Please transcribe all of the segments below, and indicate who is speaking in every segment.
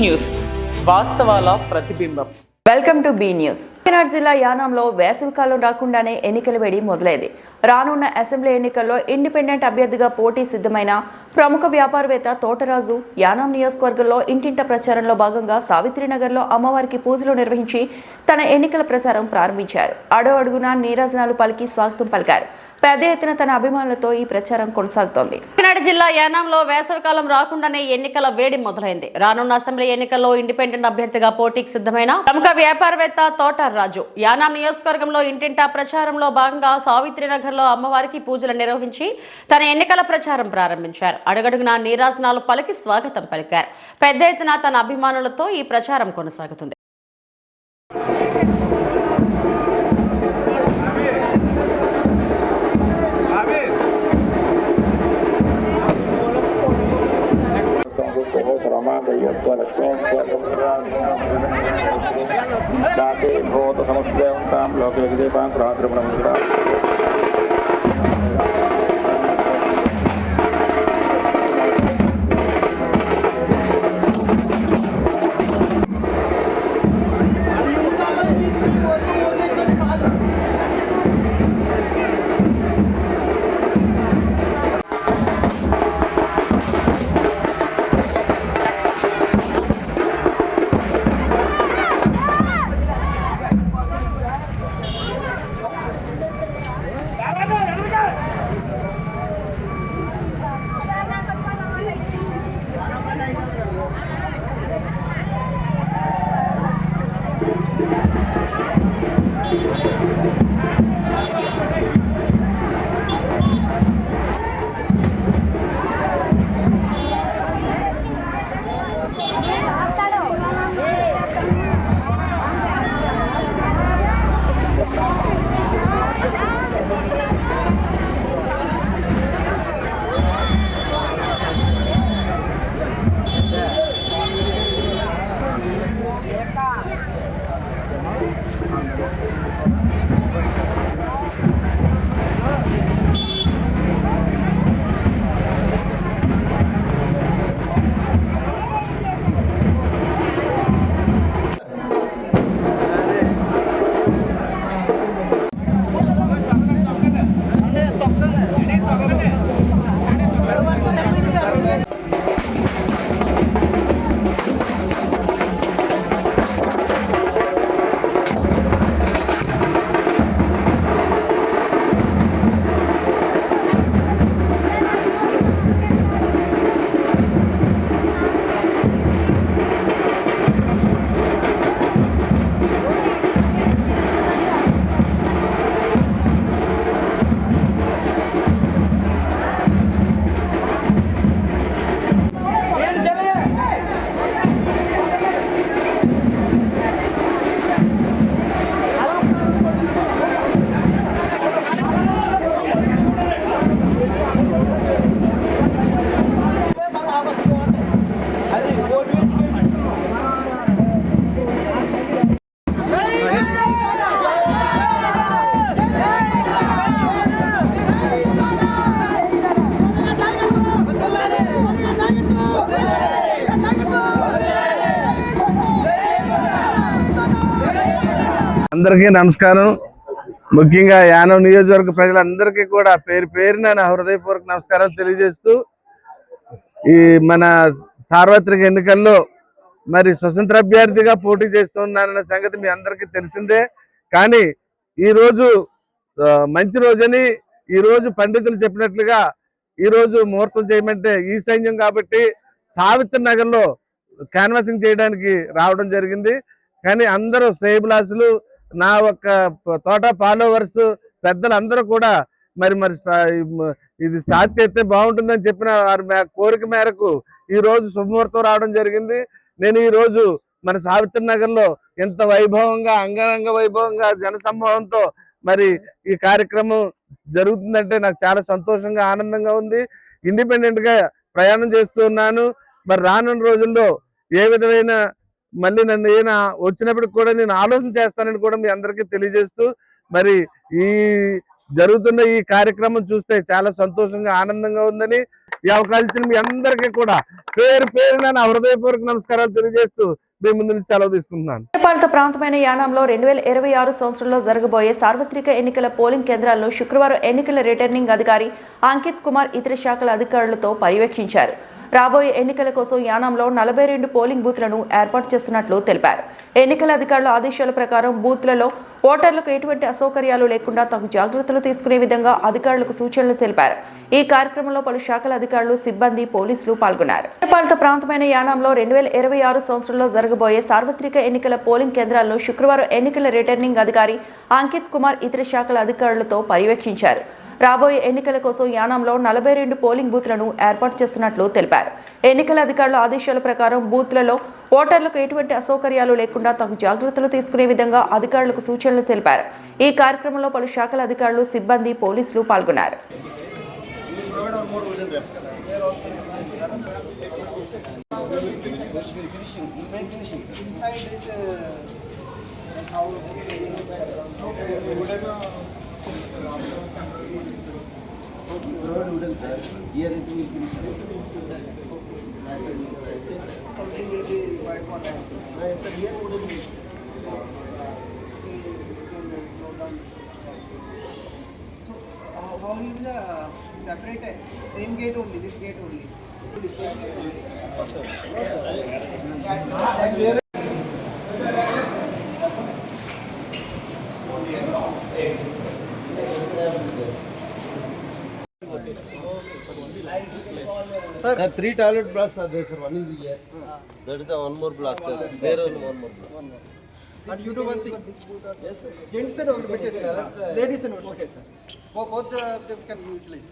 Speaker 1: News వాస్తవాల ప్రతిబింబం.
Speaker 2: Welcome to be news. Kakinada జిల్లా యానాంలో వేసవికాలం రాకుండానే ఎన్నికల వేడి మొదలైంది. రానున్న అసెంబ్లీ ఎన్నికల్లో ఇండిపెండెంట్ అభ్యర్థిగా పోటీ సిద్ధమైన ప్రముఖ వ్యాపారవేత్త తోటరాజు యానాం నియోజకవర్గంలో ఇంటింట ప్రచారంలో భాగంగా సావిత్రినగర్లో అమ్మవారికి పూజలు నిర్వహించి తన ఎన్నికల ప్రచారం ప్రారంభించారు. అడుగడుగునా నీరాజనాలు పలికి స్వాగతం పలికారు. పెద్ద ఎత్తున తన అభిమానులతో ఈ ప్రచారం కొనసాగుతోంది. కాకినాడ జిల్లా యానాంలో వేసవికాలం రాకుండానే ఎన్నికల వేడి మొదలైంది. రానున్న అసెంబ్లీ ఎన్నికల్లో ఇండిపెండెంట్ అభ్యర్థిగా పోటీకి సిద్ధమైన ప్రముఖ వ్యాపారవేత్త తోటరాజు యానాం నియోజకవర్గంలో ఇంటింటా ప్రచారంలో భాగంగా సావిత్రినగర్ లో అమ్మవారికి పూజలు నిర్వహించి తన ఎన్నికల ప్రచారం ప్రారంభించారు. అడుగడుగునా నీరాజనాలు పలికి స్వాగతం పలికారు. పెద్ద ఎత్తున తన అభిమానులతో ఈ ప్రచారం కొనసాగుతుంది.
Speaker 3: అందరికీ నమస్కారం. ముఖ్యంగా యానం నియోజకవర్గ ప్రజలందరికీ కూడా పేరు పేరున నా హృదయపూర్వక నమస్కారాలు తెలియజేస్తూ, ఈ మన సార్వత్రిక ఎన్నికల్లో మరి స్వతంత్ర అభ్యర్థిగా పోటీ చేస్తున్నానన్న సంగతి మీ అందరికీ తెలిసిందే. కానీ ఈరోజు మంచి రోజని, ఈరోజు పండితులు చెప్పినట్లుగా ఈరోజు ముహూర్తం చేయమంటే ఈ సైన్యం కాబట్టి సావిత్రి నగర్లో క్యాన్వాసింగ్ చేయడానికి రావడం జరిగింది. కానీ అందరూ శ్రేయభిలాషులు, నా ఒక్క తోట ఫాలోవర్స్ పెద్దలు అందరూ కూడా మరి ఇది సాధ్య అయితే బాగుంటుందని చెప్పిన వారి కోరిక మేరకు ఈ రోజు శుభముహూర్తం రావడం జరిగింది. నేను ఈ రోజు మన సావిత్రి నగర్లో ఎంత వైభవంగా, అంగరంగ వైభవంగా జనసమూహంతో మరి ఈ కార్యక్రమం జరుగుతుందంటే నాకు చాలా సంతోషంగా, ఆనందంగా ఉంది. ఇండిపెండెంట్ గా ప్రయాణం చేస్తూ ఉన్నాను. మరి రానున్న రోజుల్లో ఏ విధమైన మళ్ళీ నన్ను వచ్చినప్పటికి కూడా నేను ఆలోచన చేస్తానని కూడా మీ అందరికీ తెలియజేస్తూ, మరి ఈ జరుగుతున్న ఈ కార్యక్రమం చూస్తే చాలా సంతోషంగా, ఆనందంగా ఉందని ఈ అవకాశం ఇచ్చిన మీ అందరికీ కూడా పేరు పేరున నా హృదయపూర్వక నమస్కారాలు తెలియజేస్తూ మీ ముందు నుంచి సెలవు తీసుకుంటున్నాను.
Speaker 2: పాలిత ప్రాంతమైన యానాంలో 2026 సంవత్సరంలో జరగబోయే సార్వత్రిక ఎన్నికల పోలింగ్ కేంద్రాల్లో శుక్రవారం ఎన్నికల రిటర్నింగ్ అధికారి అంకిత్ కుమార్ ఇతర శాఖల అధికారులతో పర్యవేక్షించారు. రాబోయే ఎన్నికల కోసం యానాంలో 42 పోలింగ్ బూత్లను ఏర్పాటు చేస్తున్నట్లు తెలిపారు. ఎన్నికల అధికారుల ఆదేశాల ప్రకారం బూత్లలో ఓటర్లకు ఎటువంటి అసౌకర్యాలు లేకుండా తగు జాగ్రత్తలు తీసుకునే విధంగా అధికారులకు సూచనలు తెలిపారు. ఈ కార్యక్రమంలో పలు శాఖల అధికారులు, సిబ్బంది, పోలీసులు పాల్గొన్నారు. పాలిత ప్రాంతమైన యానాంలో 2026 సంవత్సరంలో జరగబోయే సార్వత్రిక ఎన్నికల పోలింగ్ కేంద్రాల్లో శుక్రవారం ఎన్నికల రిటర్నింగ్ అధికారి అంకిత్ కుమార్ ఇతర శాఖల అధికారులతో పర్యవేక్షించారు. రాబోయే ఎన్నికల కోసం యానాంలో 42 పోలింగ్ బూత్లను ఏర్పాటు చేస్తున్నట్లు తెలిపారు. ఎన్నికల అధికారుల ఆదేశాల ప్రకారం బూత్లలో ఓటర్లకు ఎటువంటి అసౌకర్యాలు లేకుండా తగు జాగ్రత్తలు తీసుకునే విధంగా అధికారులకు సూచనలు తెలిపారు. ఈ కార్యక్రమంలో పలు శాఖల అధికారులు, సిబ్బంది, పోలీసులు పాల్గొన్నారు.
Speaker 4: How is the separate? Same gate only. This gate only. Same gate only.
Speaker 5: Sir, 3 toilet blocks are there, sir. One is here. There is one more block, sir. There is one more block.
Speaker 4: And you do one thing. Yes, sir. Gents then over better, sir. Ladies then over better, sir. Both them can utilize.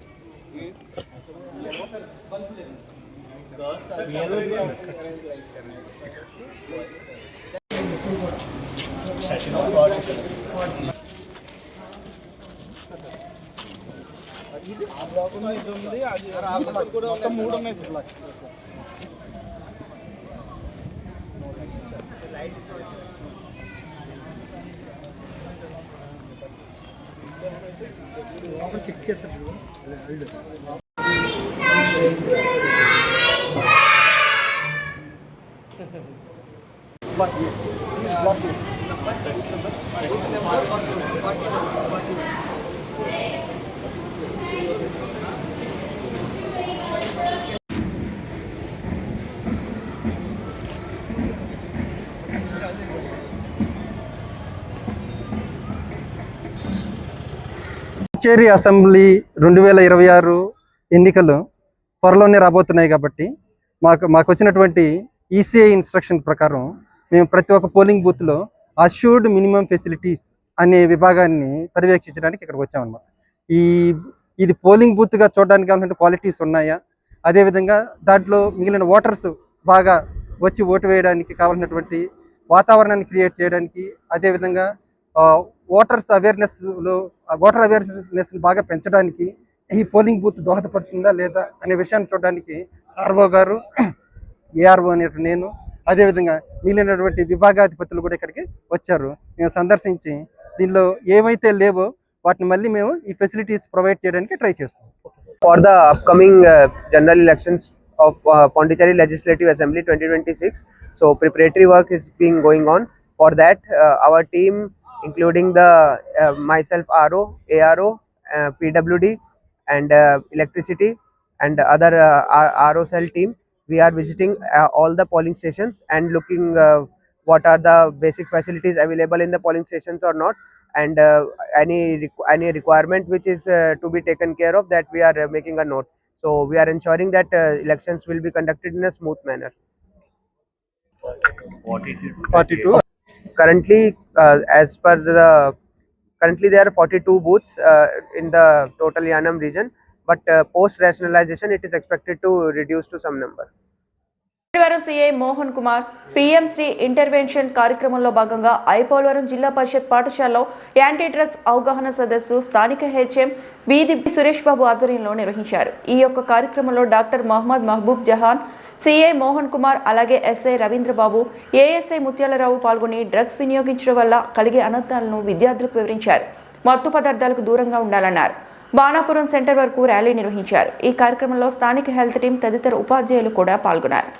Speaker 6: Puducherry assembly 2026 ఎన్నికలు త్వరలోనే రాబోతున్నాయి కాబట్టి మాకు వచ్చినటువంటి ECI instruction ప్రకారం మేము ప్రతి ఒక్క పోలింగ్ బూత్లో అష్యూర్డ్ మినిమం ఫెసిలిటీస్ అనే విభాగాన్ని పర్యవేక్షించడానికి ఇక్కడికి వచ్చామన్నమాట. ఇది పోలింగ్ బూత్గా చూడడానికి కావాల్సిన క్వాలిటీస్ ఉన్నాయా, అదేవిధంగా దాంట్లో మిగిలిన ఓటర్స్ బాగా వచ్చి ఓటు వేయడానికి కావాల్సినటువంటి వాతావరణాన్ని క్రియేట్ చేయడానికి, అదేవిధంగా ఓటర్ అవేర్నెస్ బాగా పెంచడానికి ఈ పోలింగ్ బూత్ దోహదపడుతుందా లేదా అనే విషయాన్ని చూడడానికి ఆర్ఓ గారు, ఏఆర్ఓ అనేటు నేను, అదేవిధంగా మిగిలినటువంటి విభాగాధిపతులు కూడా ఇక్కడికి వచ్చారు. మేము సందర్శించి దీనిలో ఏవైతే లేవో వాటిని మళ్ళీ మేము ఈ ఫెసిలిటీస్ ప్రొవైడ్ చేయడానికి ట్రై చేస్తాం.
Speaker 7: For the upcoming general elections of Pondicherry Legislative Assembly 2026, so preparatory work is being going on. For that, our team, including the myself, RO, ARO, PWD, and electricity, and other RO cell team, we are visiting all the polling stations and looking what are the basic facilities available in the polling stations or not, and any requirement which is to be taken care of, that we are making a note. So we are ensuring that elections will be conducted in a smooth manner.
Speaker 6: 42.
Speaker 7: Currently, currently there are 42 booths in the total Yanam region, but post rationalization it is expected to reduce to some number.
Speaker 2: CI Mohan Kumar PM Shri intervention కార్యక్రమంలో భాగంగా ఐపోలవరం జిల్లా పరిషత్ పాఠశాలలో anti drugs అవగాహన సదస్సు స్థానిక HM వీధి సురేష్ బాబు ఆధ్వర్యంలో నిర్వహించారు. ఈ యొక్క కార్యక్రమంలో డాక్టర్ మహమ్మద్ మహబూబ్ జహాన్, సిఐ మోహన్ కుమార్, అలాగే ఎస్ఐ రవీంద్రబాబు, ఏఎస్ఐ ముత్యాలరావు పాల్గొని డ్రగ్స్ వినియోగించడం వల్ల కలిగే అనర్థాలను విద్యార్థులకు వివరించారు. మత్తు పదార్థాలకు దూరంగా ఉండాలన్నారు. బాణాపురం సెంటర్ వరకు ర్యాలీ నిర్వహించారు. ఈ కార్యక్రమంలో స్థానిక హెల్త్ టీం తదితర ఉపాధ్యాయులు కూడా పాల్గొన్నారు.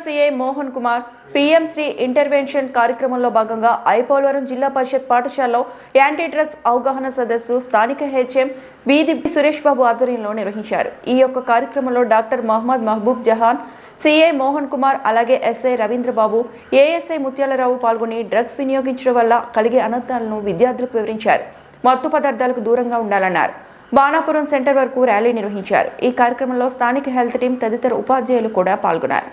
Speaker 2: సిఐ మోహన్ కుమార్ పీఎంశ్రీ ఇంటర్వెన్షన్ కార్యక్రమంలో భాగంగా ఐపోలవరం జిల్లా పరిషత్ పాఠశాలలో యాంటీ డ్రగ్స్ అవగాహన సదస్సు స్థానిక హెచ్ఎం వీధి సురేష్ బాబు ఆధ్వర్యంలో నిర్వహించారు. ఈ యొక్క కార్యక్రమంలో డాక్టర్ మహమ్మద్ మహబూబ్ జహాన్, సిఐ మోహన్ కుమార్, అలాగే ఎస్ఐ రవీంద్రబాబు, ఏఎస్ఐ ముత్యాలరావు పాల్గొని డ్రగ్స్ వినియోగించడం వల్ల కలిగే అనర్థాలను విద్యార్థులకు వివరించారు. మత్తు పదార్థాలకు దూరంగా ఉండాలన్నారు. బాణాపురం సెంటర్ వరకు ర్యాలీ నిర్వహించారు. ఈ కార్యక్రమంలో స్థానిక హెల్త్ టీం తదితర ఉపాధ్యాయులు కూడా పాల్గొన్నారు.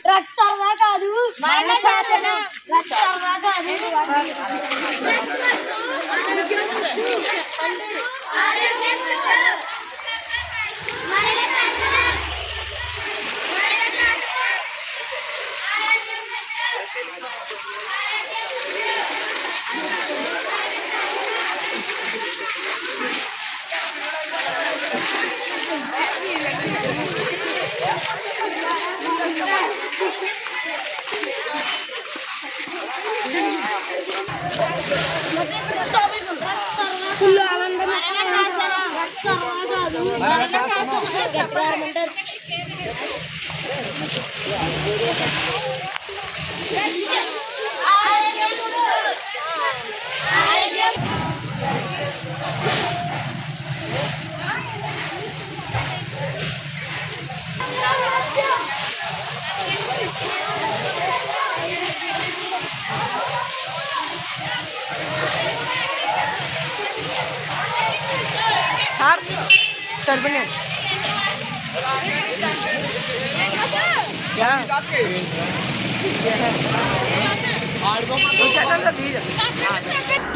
Speaker 8: డ్రగ్స్ సర్వా కాదు, డ్రగ్స్ సర్వా కాదు. ఫుల్ ఆనందం. డ్రగ్స్ సర్వా కాదు.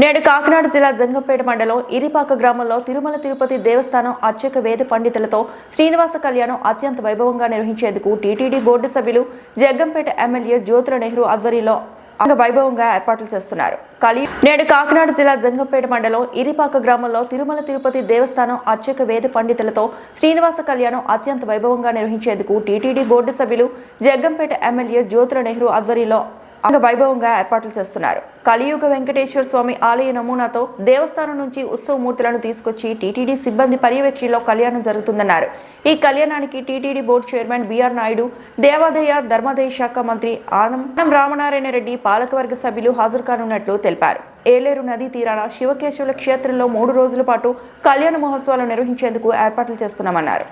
Speaker 2: నేడు కాకినాడ జిల్లా జంగంపేట మండలం ఇరిపాక గ్రామంలో తిరుమల తిరుపతి దేవస్థానం అర్చక వేద పండితులతో శ్రీనివాస కళ్యాణం అత్యంత వైభవంగా నిర్వహించేందుకు టీటీడీ బోర్డు సభ్యులు జగ్గంపేట ఎమ్మెల్యే జ్యోతుల నెహ్రూ ఆధ్వర్యంలో వైభవంగా ఏర్పాట్లు చేస్తున్నారు. నేడు కాకినాడ జిల్లా జంగంపేట మండలం ఇరిపాక గ్రామంలో తిరుమల తిరుపతి దేవస్థానం అర్చక వేద పండితులతో శ్రీనివాస కళ్యాణం అత్యంత వైభవంగా నిర్వహించేందుకు టీటీడీ బోర్డు సభ్యులు జగ్గంపేట ఎమ్మెల్యే జ్యోతుల నెహ్రూ ఆధ్వర్యంలో వైభవంగా ఏర్పాట్లు చేస్తున్నారు. కలియుగ వెంకటేశ్వర స్వామి ఆలయ నమూనాతో దేవస్థానం నుంచి ఉత్సవమూర్తులను తీసుకొచ్చి టీటీడీ సిబ్బంది పర్యవేక్షణలో కళ్యాణం జరుగుతుందన్నారు. ఈ కళ్యాణానికి TTD board chairman BR Naidu, దేవాదాయ ధర్మాదాయ శాఖ మంత్రి ఆనం రామనారాయణ రెడ్డి, పాలకవర్గ సభ్యులు హాజరు కానున్నట్లు తెలిపారు. ఏలేరు నదీ తీరాన శివకేశవుల క్షేత్రంలో 3 రోజుల పాటు కళ్యాణ మహోత్సవాలు నిర్వహించేందుకు ఏర్పాట్లు చేస్తున్నామన్నారు.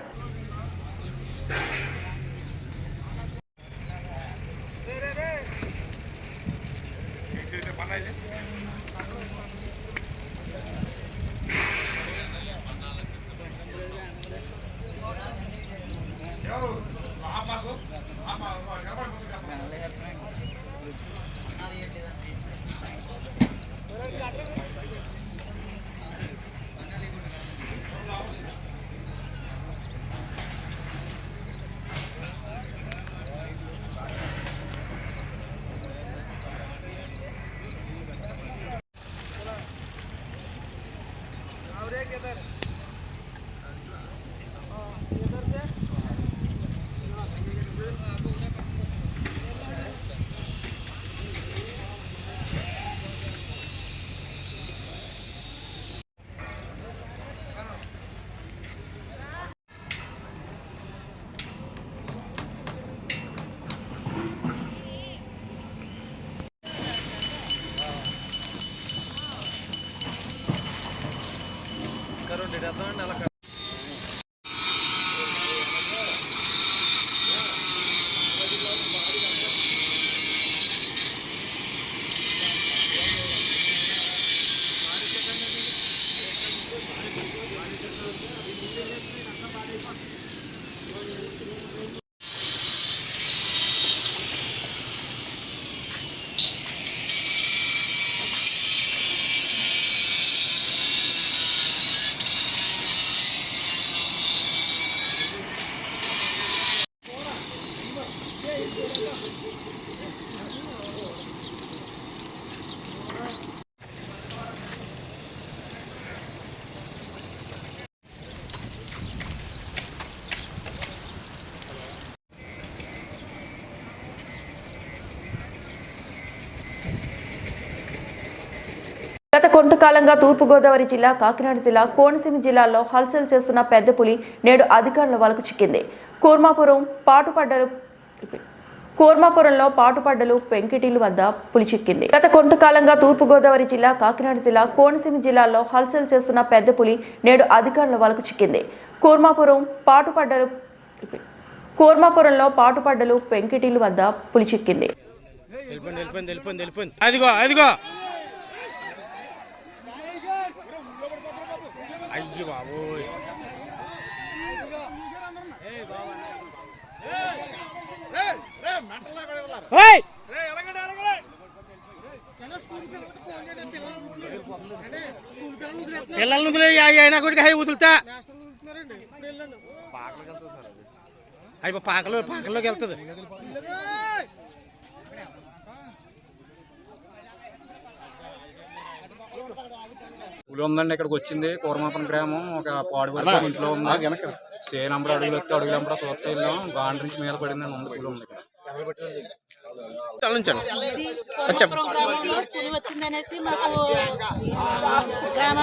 Speaker 2: గత కొంతకాలంగా తూర్పుగోదావరి జిల్లా, కాకినాడ జిల్లా, కోనసీమ జిల్లాల్లో హల్చల్ చేస్తున్న పెద్ద పులి నేడు అధికారుల వలకు చిక్కింది. కూర్మాపురంలో పాటుపడ్డలు పెంకిటీలు వద్ద పులి చిక్కింది. గత కొంతకాలంగా తూర్పుగోదావరి జిల్లా, కాకినాడ జిల్లా, కోనసీమ జిల్లాల్లో హల్చల్ చేస్తున్న పెద్ద పులి నేడు అధికారుల వలకు చిక్కింది. కూర్మాపురంలో పాటుపడ్డలు పెంకిటీలు వద్ద పులి చిక్కింది.
Speaker 9: అయ్యి బాబోయ్ పిల్లలు అయినా కూడా వదులుతా అయ్యి పాకలోకి వెళ్తుంది.
Speaker 10: పులి ఉందండి, ఇక్కడికి వచ్చింది. కూర్మాపురం గ్రామం ఒక పాడుబడి ఇంట్లో ఉంది. సేనంబడి అడుగులు వస్తే అడుగులంబడ చూస్తే వెళ్ళాం. గాండ్రి నుంచి మీద పడిందండి. ఉంది పులి ఉంది
Speaker 8: పులి వచ్చిందనేసి మాకు గ్రామ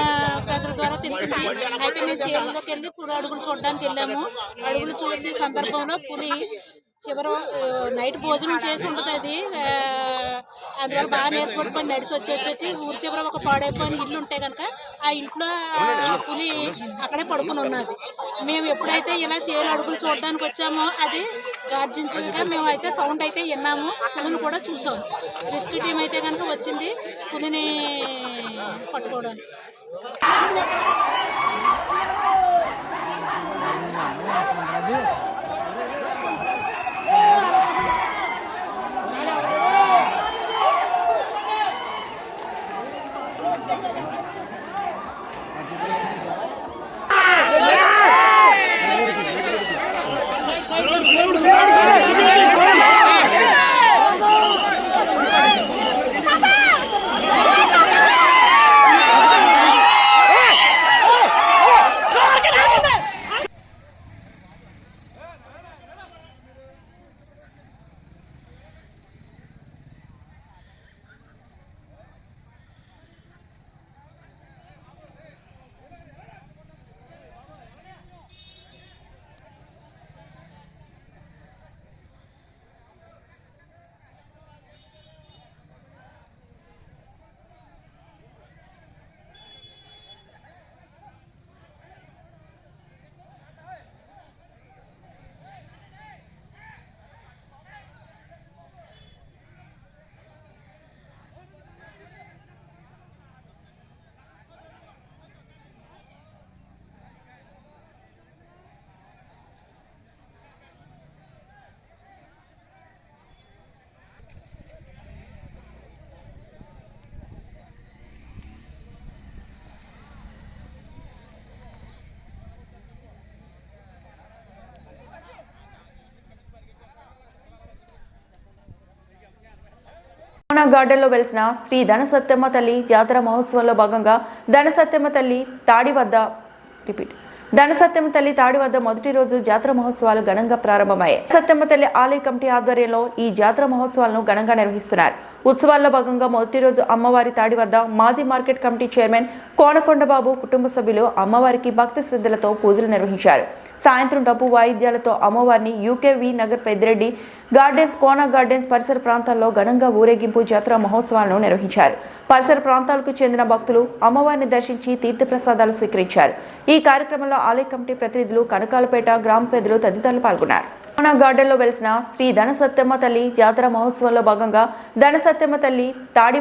Speaker 8: ప్రజల ద్వారా తెలిసింది. అయితే మేము చేనులోకి వెళ్ళి పులి అడుగులు చూడడానికి వెళ్ళాము. అడుగులు చూసి సందర్భంలో పులి చివరి నైట్ భోజనం చేసి ఉంటుంది. అది అందువల్ల బాగా నేర్చుకుంటుపోయి నడిచి వచ్చి ఊరి చివర ఒక పాడైపోయిన ఇల్లు ఉంటే కనుక ఆ ఇంట్లో పులి అక్కడే పడుకుని ఉన్నది. మేము ఎప్పుడైతే ఇలా చేలు అడుగులు చూడడానికి వచ్చామో అది గార్జించగా మేము అయితే సౌండ్ అయితే విన్నాము. పులిని కూడా చూసాము. రెస్క్యూ టీం అయితే కనుక వచ్చింది పులిని పట్టుకోవడానికి.
Speaker 2: గార్డెన్ లో వెలిసిన శ్రీ ధనసత్యమ్మ తల్లి జాతర మహోత్సవంలో భాగంగా ధనసత్యమ్మ తల్లి తాడి వద్ద మొదటి రోజు జాతర మహోత్సవాలు ఘనంగా ప్రారంభమయ్యాయి. సత్యమ్మ తల్లి ఆలయ కమిటీ ఆధ్వర్యంలో ఈ జాతర మహోత్సవాలను ఘనంగా నిర్వహిస్తున్నారు. ఉత్సవాల్లో భాగంగా మొదటి రోజు అమ్మవారి తాడి వద్ద మాజీ మార్కెట్ కమిటీ చైర్మన్ కోనకొండబాబు కుటుంబ సభ్యులు అమ్మవారికి భక్తి శ్రద్ధలతో పూజలు నిర్వహించారు. సాయంత్రం డప్పు వాయిద్యాలతో అమ్మవారిని యూకేవి నగర్ పెద్దిరెడ్డి గార్డెన్స్, కోనా గార్డెన్స్ పరిసర ప్రాంతాల్లో ఘనంగా ఊరేగింపు జాతర మహోత్సవాలను నిర్వహించారు. పరిసర ప్రాంతాలకు చెందిన భక్తులు అమ్మవారిని దర్శించి తీర్థప్రసాదాలు స్వీకరించారు. ఈ కార్యక్రమంలో ఆలయ కమిటీ ప్రతినిధులు, కనకాలపేట గ్రామ పెద్దలు తదితరులు పాల్గొన్నారు. కోనా గార్డెన్లో వెలిసిన శ్రీ ధనసత్యమ్మ తల్లి జాతర మహోత్సవంలో భాగంగా ధనసత్యమ్మ తల్లి తాడి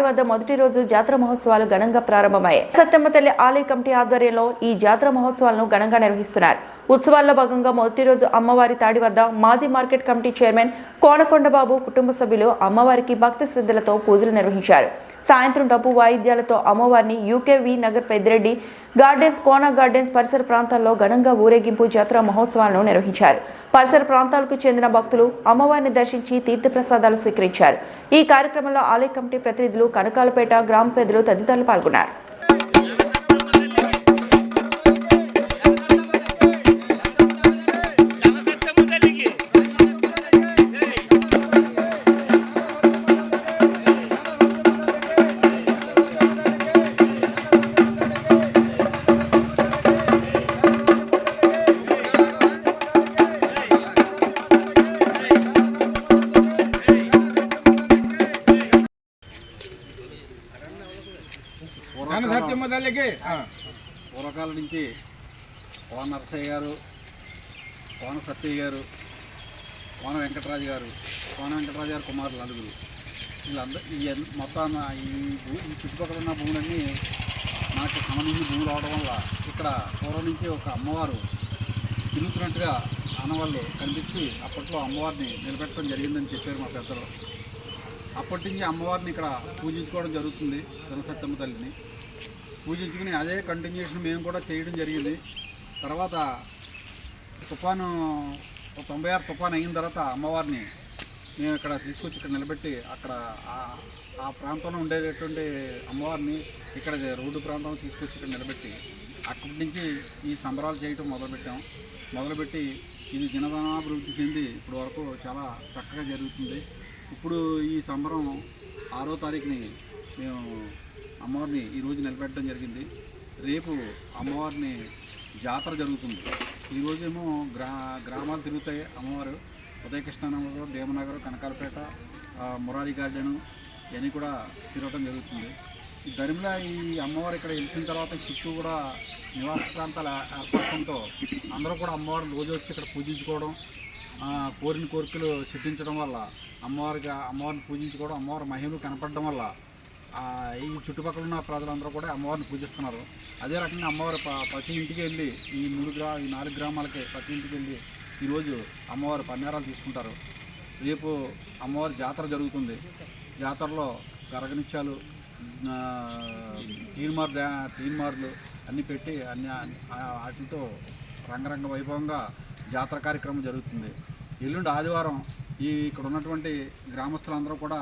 Speaker 2: వద్ద మొదటి రోజు జాతర మహోత్సవాలు ఘనంగా ప్రారంభమయ్యాయి. సత్యమ్మ తల్లి ఆలయ కమిటీ ఆధ్వర్యంలో ఈ జాతర మహోత్సవాలను ఘనంగా నిర్వహిస్తున్నారు. ఉత్సవాల్లో భాగంగా మొదటి రోజు అమ్మవారి తాడి వద్ద మాజీ మార్కెట్ కమిటీ చైర్మన్ కోనకొండబాబు కుటుంబ సభ్యులు అమ్మవారికి భక్తి శ్రద్ధలతో పూజలు నిర్వహించారు. సాయంత్రం డప్పు వాయిద్యాలతో అమ్మవారిని యూకేవి నగర్ పెద్దిరెడ్డి గార్డెన్స్, కోనా గార్డెన్స్ పరిసర ప్రాంతాల్లో ఘనంగా ఊరేగింపు జాతర మహోత్సవాలను నిర్వహించారు. పరిసర ప్రాంతాలకు చెందిన భక్తులు అమ్మవారిని దర్శించి తీర్థప్రసాదాలు స్వీకరించారు. ఈ కార్యక్రమంలో ఆలయ కమిటీ ప్రతినిధులు, కనకాలపేట గ్రామ పెద్దలు తదితరులు పాల్గొన్నారు.
Speaker 10: పూర్వకాల నుంచి కోన నరసయ్య గారు, కోన సత్తయ్య గారు, కోన వెంకటరాజు గారు కుమారులు నలుగురు, వీళ్ళందరూ మొత్తాన్ని ఈ చుట్టుపక్కల ఉన్న భూములన్నీ నాకు సంబంధించిన భూములు అవడం వల్ల ఇక్కడ పూర్వం నుంచి ఒక అమ్మవారు తిరుగుతున్నట్టుగా ఆనవాళ్ళు కనిపించి అప్పట్లో అమ్మవారిని నిలబెట్టడం జరిగిందని చెప్పారు మా పెద్దలు. అప్పటి నుంచి అమ్మవారిని ఇక్కడ పూజించుకోవడం జరుగుతుంది. ధనసత్యమ్మ తల్లిని పూజించుకుని అదే కంటిన్యూషన్ మేము కూడా చేయడం జరిగింది. తర్వాత తుఫాను 96 తుఫాను అయిన తర్వాత అమ్మవారిని మేము ఇక్కడ తీసుకొచ్చి ఇక్కడ నిలబెట్టి అక్కడ ఆ ప్రాంతంలో ఉండేటటువంటి అమ్మవారిని ఇక్కడ రోడ్డు ప్రాంతంలో తీసుకొచ్చి ఇక్కడ నిలబెట్టి అక్కడి నుంచి ఈ సంబరాలు చేయటం మొదలుపెట్టి ఇది దినదనాభివృద్ధి చెంది ఇప్పుడు వరకు చాలా చక్కగా జరుగుతుంది. ఇప్పుడు ఈ సంబరం 6వ తారీఖుని మేము అమ్మవారిని ఈరోజు నిలబెట్టడం జరిగింది. రేపు అమ్మవారిని జాతర జరుగుతుంది. ఈరోజేమో గ్రామాలు తిరుగుతాయి అమ్మవారు. ఉదయకృష్ణనగర్, దేవనగర్, కనకాలపేట, మురారి గార్డెను ఇవన్నీ కూడా తిరగటం జరుగుతుంది. ఈ దరిమిలా ఈ అమ్మవారు ఇక్కడ వెలిసిన తర్వాత చుట్టూ కూడా నివాస ప్రాంతాలు ఏర్పడటంతో అందరూ కూడా అమ్మవారిని రోజు వచ్చి ఇక్కడ పూజించుకోవడం, కోరిన కోరికలు సిద్ధించడం వల్ల అమ్మవారిని పూజించుకోవడం, అమ్మవారి మహిమలు కనపడడం వల్ల ఈ చుట్టుపక్కల ఉన్న ప్రజలందరూ కూడా అమ్మవారిని పూజిస్తున్నారు. అదే రకంగా అమ్మవారు ప్రతి ఇంటికి వెళ్ళి ఈ 4 గ్రామాలకి ప్రతి ఇంటికి వెళ్ళి ఈరోజు అమ్మవారు పన్నేరాలు తీసుకుంటారు. రేపు అమ్మవారి జాతర జరుగుతుంది. జాతరలో గరగనిత్యాలు, తీన్మార్లు అన్నీ పెట్టి వాటితో రంగరంగ వైభవంగా జాతర కార్యక్రమం జరుగుతుంది. ఎల్లుండి ఆదివారం ఇక్కడ ఉన్నటువంటి గ్రామస్తులందరూ కూడా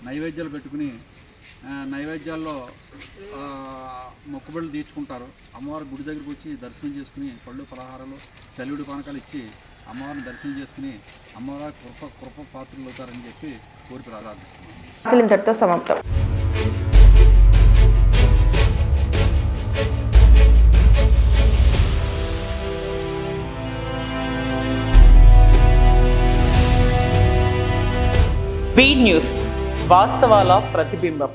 Speaker 10: నైవేద్యాలు పెట్టుకుని నైవేద్యాల్లో మొక్కుబడులు తీర్చుకుంటారు. అమ్మవారి గుడి దగ్గరికి వచ్చి దర్శనం చేసుకుని పళ్ళు పలహారాలు, చలివిడి పానకాలు ఇచ్చి అమ్మవారిని దర్శనం చేసుకుని అమ్మవారి కృప పాత్రలు అవుతారని చెప్పి కోరిక ప్రార్థిస్తున్నాం.
Speaker 2: ఇంతటితో సమాప్తం.
Speaker 1: బీ న్యూస్, వాస్తవాల ప్రతిబింబం.